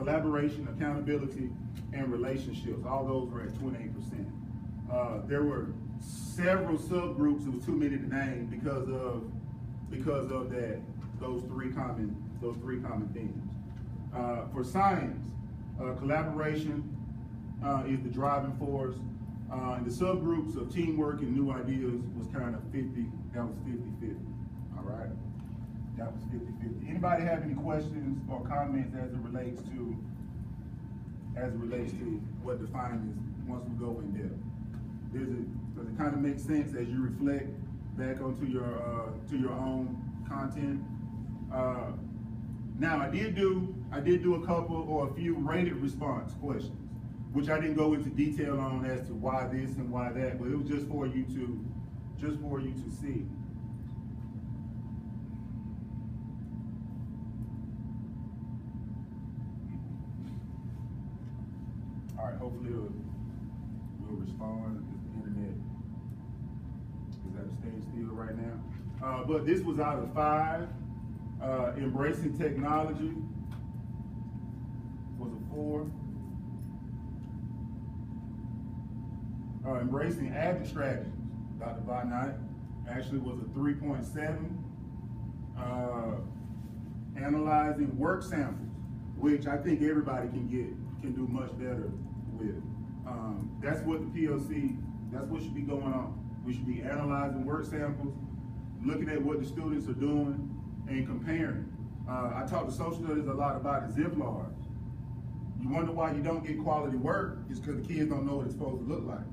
collaboration, accountability, and relationships. All those were at 28%. There were several subgroups. It was too many to name because of those three common themes. For science, collaboration is the driving force. And the subgroups of teamwork and new ideas was kind of 50. That was 50-50. All right, that was 50-50. Anybody have any questions or comments as it relates to what defining is once we go in depth? Does it kind of make sense as you reflect back onto your own content? Now I did do a couple or a few rated response questions, which I didn't go into detail on as to why this and why that, but it was just for you to see. All right, hopefully we'll respond. The internet is at a standstill right now. But this was out of 5. Embracing technology was a 4. Embracing agile strategies, Dr. Botnight, actually was a 3.7. Analyzing work samples, which I think everybody can do much better with. That's what the PLC, that's what should be going on. We should be analyzing work samples, looking at what the students are doing, and comparing. I talk to social studies a lot about exemplars. You wonder why you don't get quality work, it's because the kids don't know what it's supposed to look like.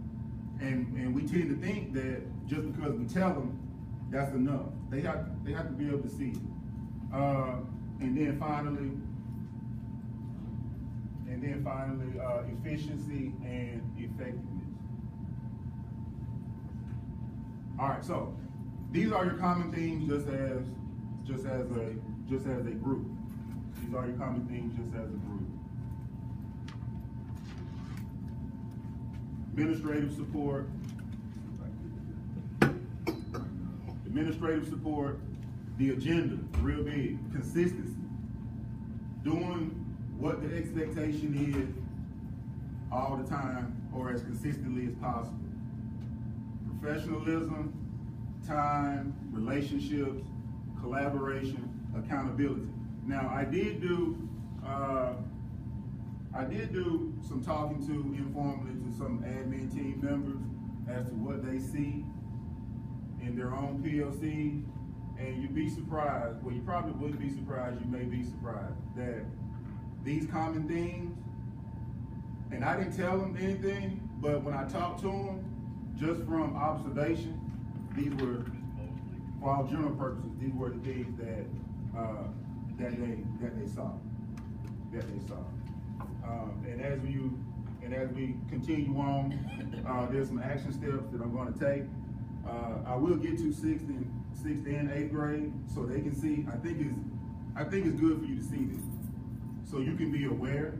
And we tend to think that just because we tell them, that's enough. They have to be able to see it. And then finally, efficiency and effectiveness. All right, so these are your common themes just as a group. These are your common themes just as a group. Administrative support. Administrative support, the agenda, real big. Consistency. Doing what the expectation is all the time or as consistently as possible. Professionalism, time, relationships, collaboration, accountability. Now I did do some talking to informally to some admin team members as to what they see in their own PLC, and you'd be surprised, well you probably wouldn't be surprised, you may be surprised, that these common themes, and I didn't tell them anything, but when I talked to them, just from observation, these were, for all general purposes, these were the things that they saw. And as we continue on, there's some action steps that I'm going to take. I will get to 6th and 8th grade so they can see. I think it's good for you to see this, so you can be aware.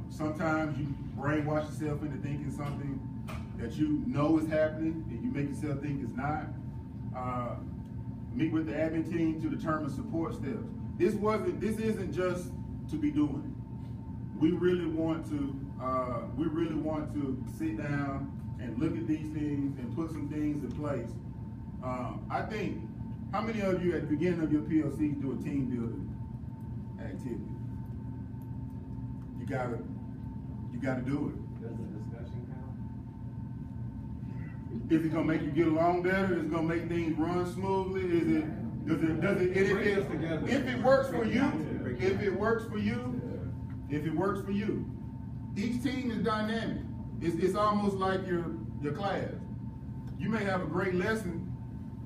Sometimes you brainwash yourself into thinking something that you know is happening, and you make yourself think it's not. Meet with the admin team to determine support steps. This isn't just to be doing. We really want to sit down and look at these things and put some things in place. I think, how many of you at the beginning of your PLC do a team building activity? You gotta do it. Does the discussion count? Is it gonna make you get along better? Is it gonna make things run smoothly? Does it if it works for you, each team is dynamic. It's almost like your class. You may have a great lesson,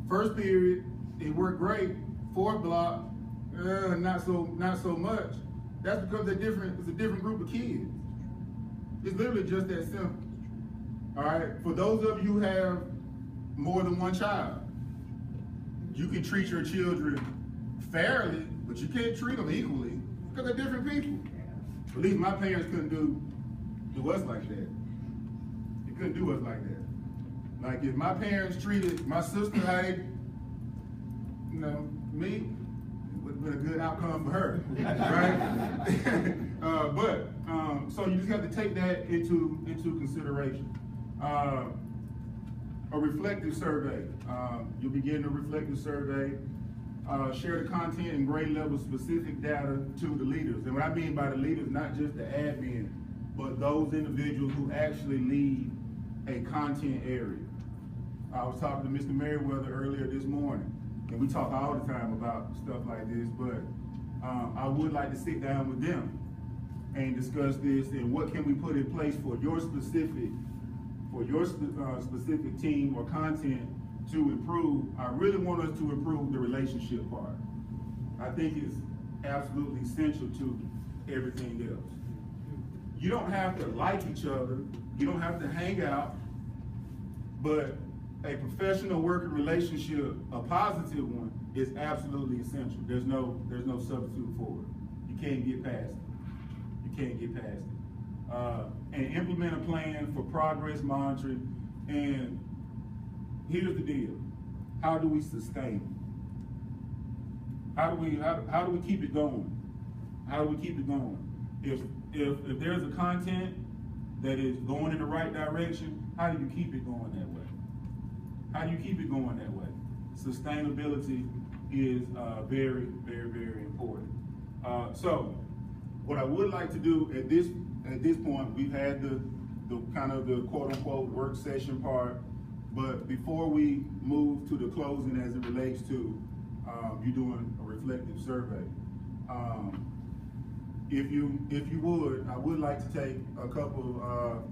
first period, it worked great, 4th block, not so much. That's because it's a different group of kids. It's literally just that simple. All right, for those of you who have more than one child, you can treat your children fairly, but you can't treat them equally because they're different people. At least my parents couldn't do us like that. They couldn't do us like that. Like if my parents treated my sister like, me, it would have been a good outcome for her, right? have to take that into consideration. A reflective survey. You'll be getting a reflective survey. Share the content and grade level specific data to the leaders. And what I mean by the leaders, not just the admin, but those individuals who actually lead a content area. I was talking to Mr. Merriweather earlier this morning, and we talk all the time about stuff like this, but I would like to sit down with them and discuss this and what can we put in place for your specific team or content to improve. I really want us to improve the relationship part. I think it's absolutely essential to everything else. You don't have to like each other, you don't have to hang out, but a professional working relationship, a positive one, is absolutely essential. There's no substitute for it. You can't get past it. You can't get past it. And implement a plan for progress monitoring. And here's the deal: how do we sustain it? How do we keep it going? How do we keep it going? If there's a content that is going in the right direction, how do you keep it going that way? How do you keep it going that way? Sustainability is very, very, very important. So what I would like to do at this point, we've had the kind of the quote unquote work session part, but before we move to the closing as it relates to you doing a reflective survey, if you would, I would like to take a couple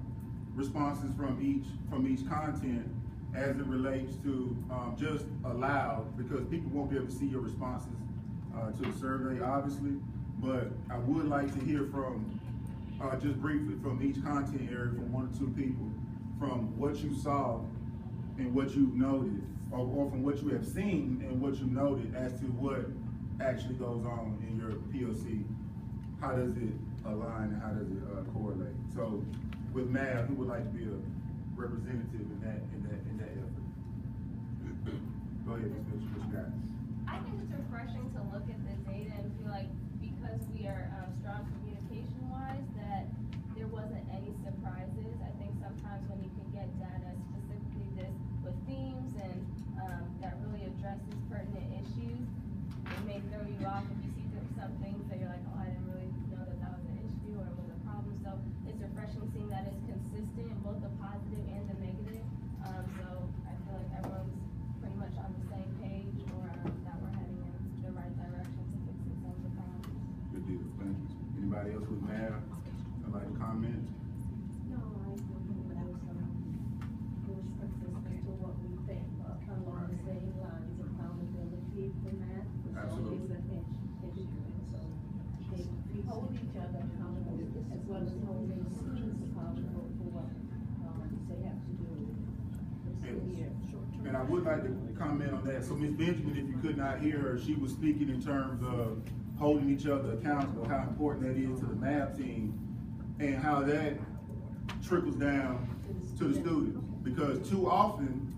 responses from each content as it relates to just aloud, because people won't be able to see your responses to the survey, obviously, but I would like to hear from, just briefly, from each content area, from 1 or 2 people, from what you saw and what you've noted, or from what you have seen and what you noted as to what actually goes on in your PLC. How does it align and how does it correlate? So with Mav, who would like to be a representative in that effort? Go ahead, Ms. Mitchell, what you got? I think it's refreshing to look at the data and feel like because we are strong communication-wise that there wasn't any surprises. I think sometimes when you can get data, specifically this with themes and that really addresses pertinent issues, it may throw you off if you see some things that you're like, oh, I didn't really know that was an issue or it was a problem. So it's refreshing seeing that it's consistent, both the positive and the negative. So I feel like everyone's pretty much on the same page, or that we're heading in the right direction to fixing some of the problems. Good deal, thank you. Anybody else with Mav? Somebody comment? No, I think there was some to what we think along the same lines of accountability for Matt. Absolutely. So they hold each other accountable as well as holding students accountable for what they have to do this year. And I would like to comment on that. So Ms. Benjamin, if you could not hear her, she was speaking in terms of holding each other accountable, how important that is to the math team, and how that trickles down to the students. Because too often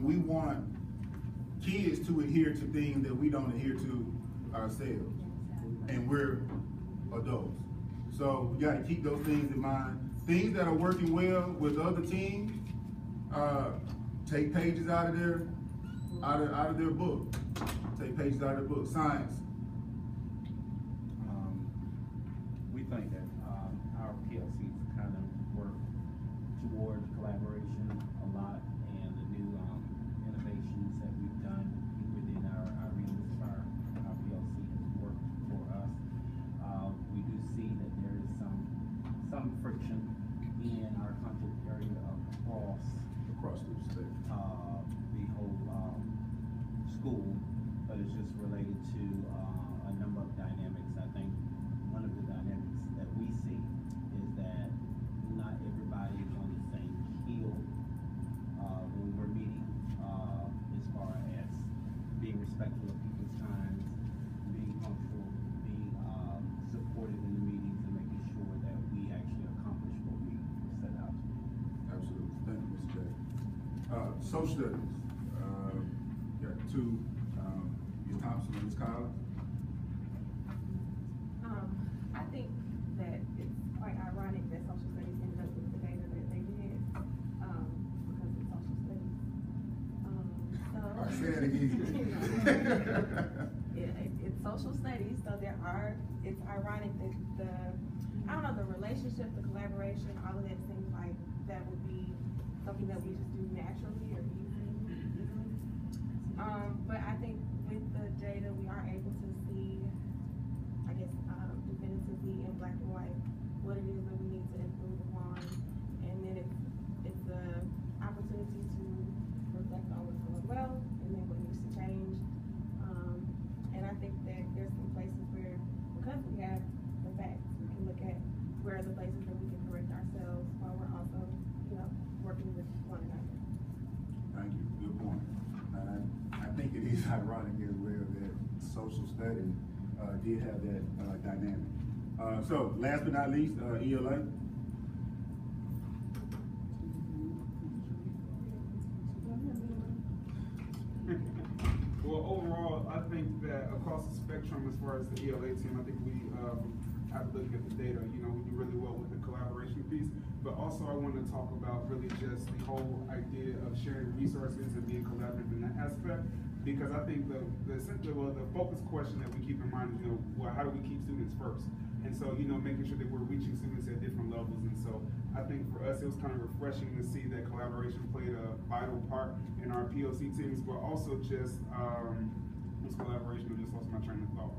we want kids to adhere to things that we don't adhere to ourselves, and we're adults. So we got to keep those things in mind. Things that are working well with other teams, take pages out of their book. Take pages out of their book. Science. We think that our PLCs kind of work towards collaboration a lot, and the new innovations that we've done within our arenas of our PLC has worked for us. We do see that there is some friction in our content area Across the state. the whole school, but it's just related to a number of dynamics. I think one of the dynamics that we see is that not everybody is on the same keel when we're meeting, as far as being respectful of people's times, being punctual, being supportive in the meetings, and making sure that we actually accomplish what we set out to do. Absolutely. Thank you, Mr. J. Social studies. Got 2, Ms. Thompson and Ms. Collins. I think that it's quite ironic ironic that social studies ended up with the data that they did, because it's social studies. All right, say that again. It's social studies, so it's ironic that the relationship, the collaboration, all of that seems like that would be something that we just do naturally or easily. But I think with the data, we are able to see, I guess, definitively in black and white, what it is that we need to improve upon. And then it's an opportunity to reflect on what's going well and then what needs to change. And I think that there's some places where, because we have the facts, we can look at where are the places that we can correct ourselves while we're also, working with one another. Thank you. Good point. And I think it is ironic as well that social studies did have that dynamic. So last but not least, ELA. Well, overall, I think that across the spectrum, as far as the ELA team, I think we have looked at the data. We do really well with the collaboration piece, but also I want to talk about really just the whole idea of sharing resources and being collaborative in that aspect. Because I think the focus question that we keep in mind is, how do we keep students first? And so, making sure that we're reaching students at different levels. And so I think for us, it was kind of refreshing to see that collaboration played a vital part in our PLC teams, but also just, this collaboration, I just lost my train of thought.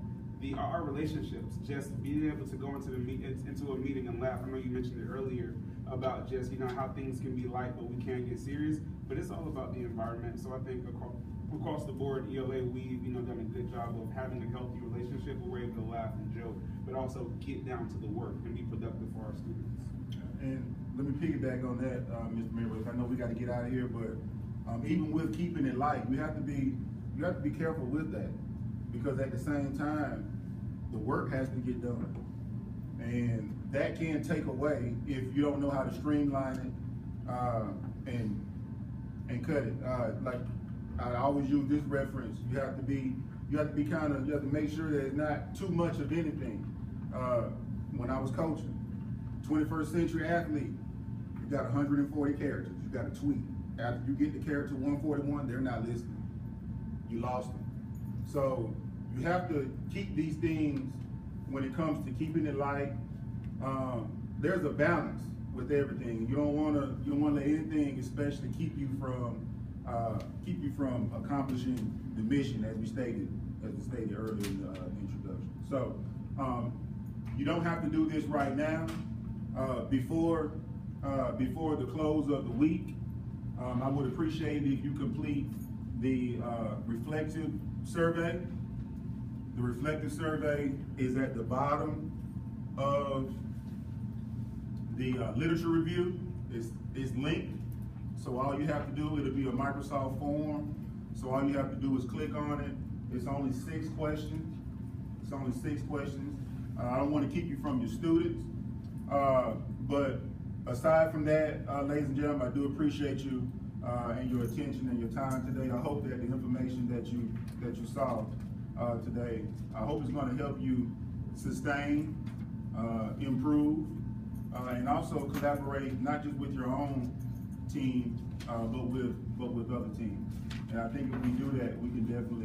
Our relationships, just being able to go into a meeting and laugh. I know you mentioned it earlier about just, how things can be light, but we can't get serious, but it's all about the environment. So I think across the board, ELA, we've done a good job of having a healthy relationship where we're able to laugh and joke, but also get down to the work and be productive for our students. And let me piggyback on that, Mr. Mayor. I know we got to get out of here, but even with keeping it light, you have to be careful with that, because at the same time, the work has to get done, and that can take away if you don't know how to streamline it and cut it. Like I always use this reference. You have to make sure that it's not too much of anything. When I was coaching, 21st century athlete, you got 140 characters. You got to tweet. After you get to character 141, they're not listening. You lost them. So you have to keep these things when it comes to keeping it light. There's a balance with everything. You don't want to let anything, especially keep you from accomplishing the mission, as we stated earlier in the introduction. So you don't have to do this right now. Before the close of the week, I would appreciate it if you complete the reflective survey. The reflective survey is at the bottom of the literature review. It's linked. So all you have to do, it'll be a Microsoft form. So all you have to do is click on it. It's only 6 questions. I don't want to keep you from your students. But aside from that, ladies and gentlemen, I do appreciate you and your attention and your time today. I hope that the information that you saw today, I hope it's going to help you sustain, improve, and also collaborate not just with your own team, but with other teams. And I think if we do that, we can definitely